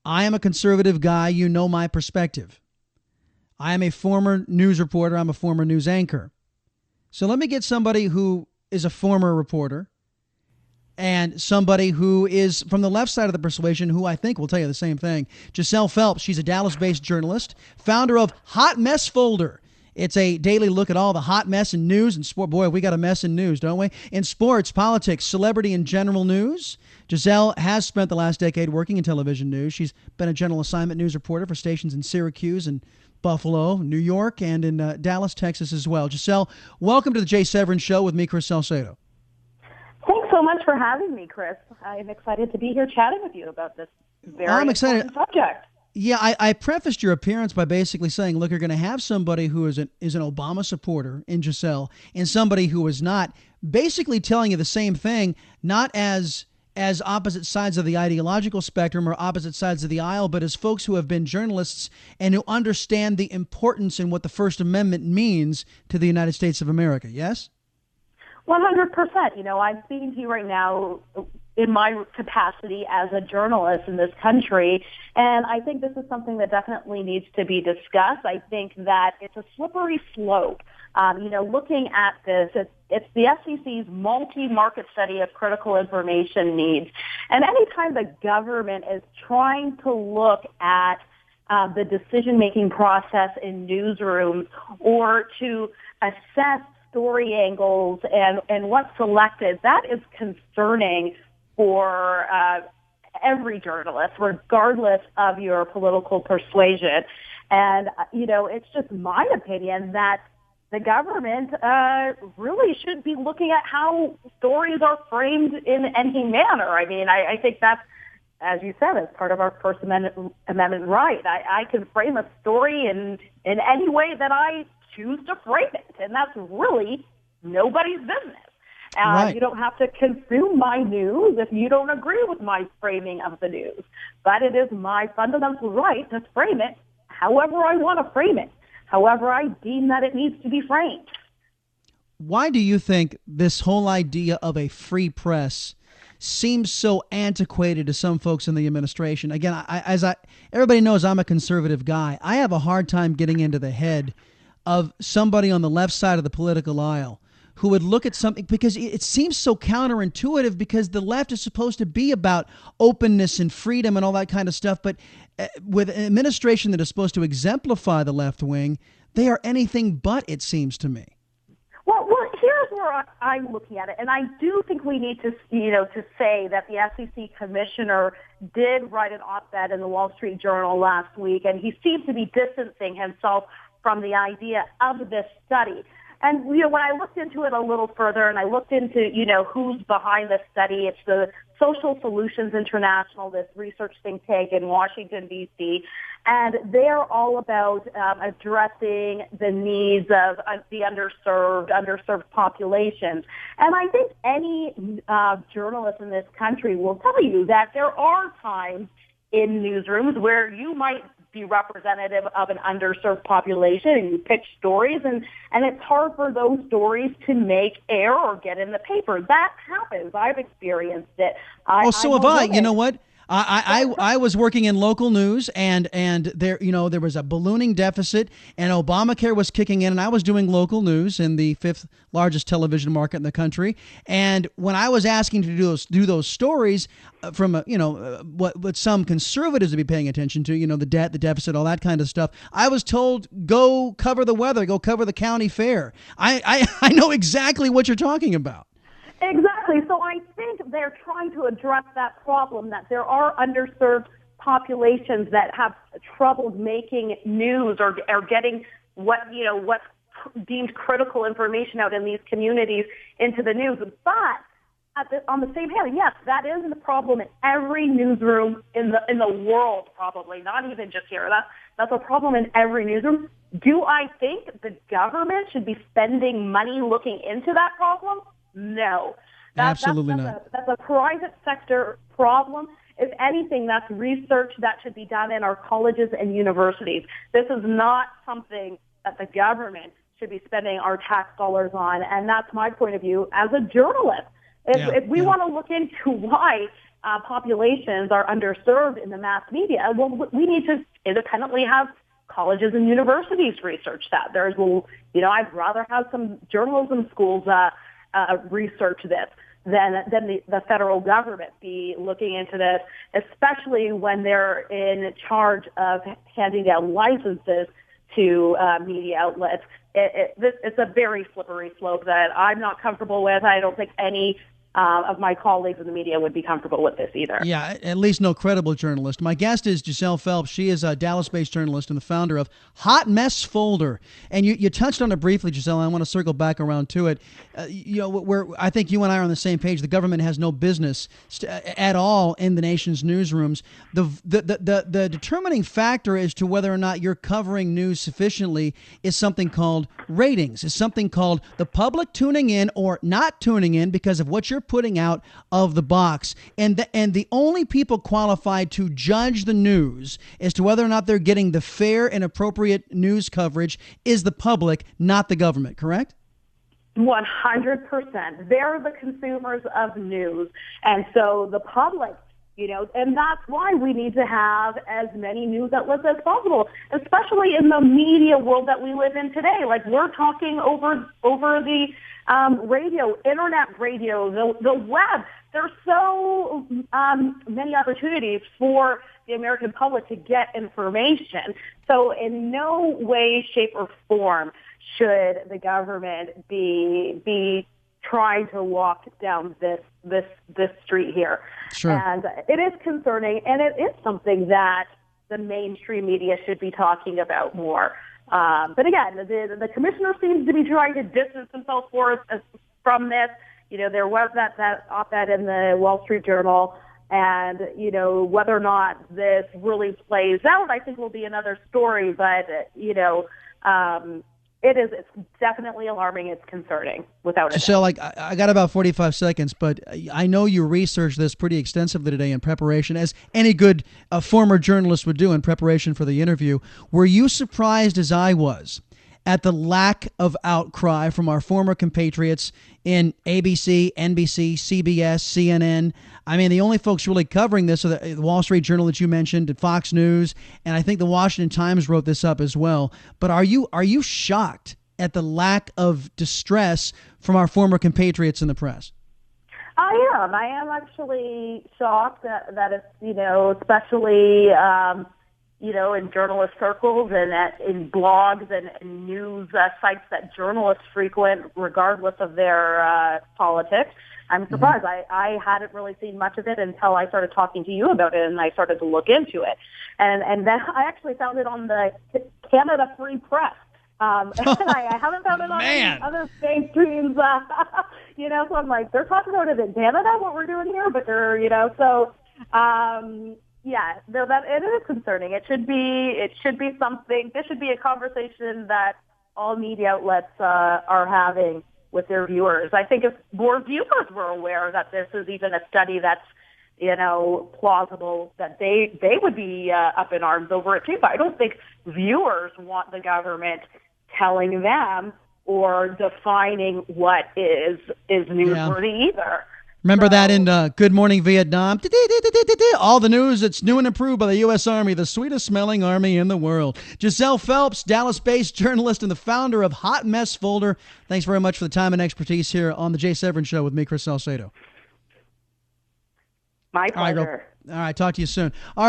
I am a conservative guy. You know my perspective. I am a former news reporter. I'm a former news anchor. So let me get somebody who is a former reporter and somebody who is from the left side of the persuasion, who I think will tell you the same thing. Giselle Phelps, she's a Dallas-based journalist, founder of Hot Mess Folder. It's a daily look at all the hot mess in news and sport. Boy, we got a mess in news, don't we? In sports, politics, celebrity, and general news. Giselle has spent the last decade working in television news. She's been a general assignment news reporter for stations in Syracuse and Buffalo, New York, and in Dallas, Texas as well. Giselle, welcome to the Jay Severin Show with me, Chris Salcedo. Thanks so much for having me, Chris. I'm excited to be here chatting with you about this very important subject. Yeah, I prefaced your appearance by basically saying, look, you're going to have somebody who is an Obama supporter in Giselle and somebody who is not, basically telling you the same thing, not as opposite sides of the ideological spectrum or opposite sides of the aisle, but as folks who have been journalists and who understand the importance and what the First Amendment means to the United States of America. Yes? 100%. You know, I'm speaking to you right now in my capacity as a journalist in this country, and I think this is something that definitely needs to be discussed. I think that it's a slippery slope. Looking at this, it's the FCC's multi-market study of critical information needs. And anytime the government is trying to look at the decision-making process in newsrooms or to assess story angles and what's selected, that is concerning for every journalist, regardless of your political persuasion. And, it's just my opinion that the government really should be looking at how stories are framed in any manner. I mean, I think that's, as you said, as part of our First Amendment right. I can frame a story in any way that I choose to frame it, and that's really nobody's business. Right. You don't have to consume my news if you don't agree with my framing of the news. But it is my fundamental right to frame it however I want to frame it, however I deem that it needs to be framed. Why do you think this whole idea of a free press seems so antiquated to some folks in the administration? Again, everybody knows I'm a conservative guy. I have a hard time getting into the head of somebody on the left side of the political aisle who would look at something, because it seems so counterintuitive, because the left is supposed to be about openness and freedom and all that kind of stuff. But with an administration that is supposed to exemplify the left wing, they are anything but, it seems to me. Well, here's where I'm looking at it, and I do think we need to say that the FCC commissioner did write an op-ed in the Wall Street Journal last week, and he seems to be distancing himself from the idea of this study. And, when I looked into it a little further and I looked into, who's behind this study, it's the Social Solutions International, this research think tank in Washington, D.C., and they're all about addressing the needs of the underserved populations. And I think any journalist in this country will tell you that there are times in newsrooms where you might be representative of an underserved population and you pitch stories and it's hard for those stories to make air or get in the paper. That happens. I've experienced it. So have I. You know what? I was working in local news, and there was a ballooning deficit, and Obamacare was kicking in, and I was doing local news in the fifth largest television market in the country. And when I was asking to do those stories from what some conservatives would be paying attention to, the debt, the deficit, all that kind of stuff, I was told, go cover the weather, go cover the county fair. I know exactly what you're talking about. Exactly. So I think they're trying to address that problem, that there are underserved populations that have trouble making news or getting what's deemed critical information out in these communities into the news. But on the same hand, yes, that is the problem in every newsroom in the world, probably, not even just here. That's a problem in every newsroom. Do I think the government should be spending money looking into that problem? No. Absolutely not. That's a private sector problem. If anything, that's research that should be done in our colleges and universities. This is not something that the government should be spending our tax dollars on, and that's my point of view as a journalist. If we want to look into why populations are underserved in the mass media, well, we need to independently have colleges and universities research that. I'd rather have some journalism schools research this than the federal government be looking into this, especially when they're in charge of handing down licenses to media outlets. It's a very slippery slope that I'm not comfortable with. I don't think any of my colleagues in the media would be comfortable with this either. Yeah, at least no credible journalist. My guest is Giselle Phelps. She is a Dallas-based journalist and the founder of Hot Mess Folder. And you touched on it briefly, Giselle, and I want to circle back around to it. I think you and I are on the same page. The government has no business at all in the nation's newsrooms. The determining factor as to whether or not you're covering news sufficiently is something called ratings. Is something called the public tuning in or not tuning in because of what you're putting out of the box. And the only people qualified to judge the news as to whether or not they're getting the fair and appropriate news coverage is the public, not the government, correct? 100%. They're the consumers of news. And so the public, and that's why we need to have as many news outlets as possible, especially in the media world that we live in today. Like, we're talking over the radio, internet radio, the web. There's so many opportunities for the American public to get information. So in no way, shape, or form should the government be trying to walk down this street here. Sure. And it is concerning, and it is something that the mainstream media should be talking about more. But again, the commissioner seems to be trying to distance himself from this. There was that op-ed in the Wall Street Journal, and whether or not this really plays out, I think will be another story. But it's definitely alarming. It's concerning, without a doubt. So, I got about 45 seconds, but I know you researched this pretty extensively today in preparation, as any good former journalist would do in preparation for the interview. Were you surprised, as I was, at the lack of outcry from our former compatriots in ABC, NBC, CBS, CNN? I mean, the only folks really covering this are the Wall Street Journal that you mentioned, and Fox News, and I think the Washington Times wrote this up as well. But are you shocked at the lack of distress from our former compatriots in the press? I am actually shocked that it's, especially in journalist circles and in blogs and news sites that journalists frequent, regardless of their politics. I'm surprised. Mm-hmm. I hadn't really seen much of it until I started talking to you about it, and I started to look into it. And then I actually found it on the Canada Free Press. And I haven't found it on any other mainstreams, so I'm like, they're talking about it in Canada, what we're doing here, but they're, that it is concerning. It should be something. This should be a conversation that all media outlets are having with their viewers. I think if more viewers were aware that this is even a study that's plausible, that they would be up in arms over it too. But I don't think viewers want the government telling them or defining what is newsworthy either. Remember that in Good Morning Vietnam? All the news that's new and improved by the U.S. Army, the sweetest smelling army in the world. Giselle Phelps, Dallas-based journalist and the founder of Hot Mess Folder. Thanks very much for the time and expertise here on the Jay Severin Show with me, Chris Salcedo. My pleasure. All right, talk to you soon. All right.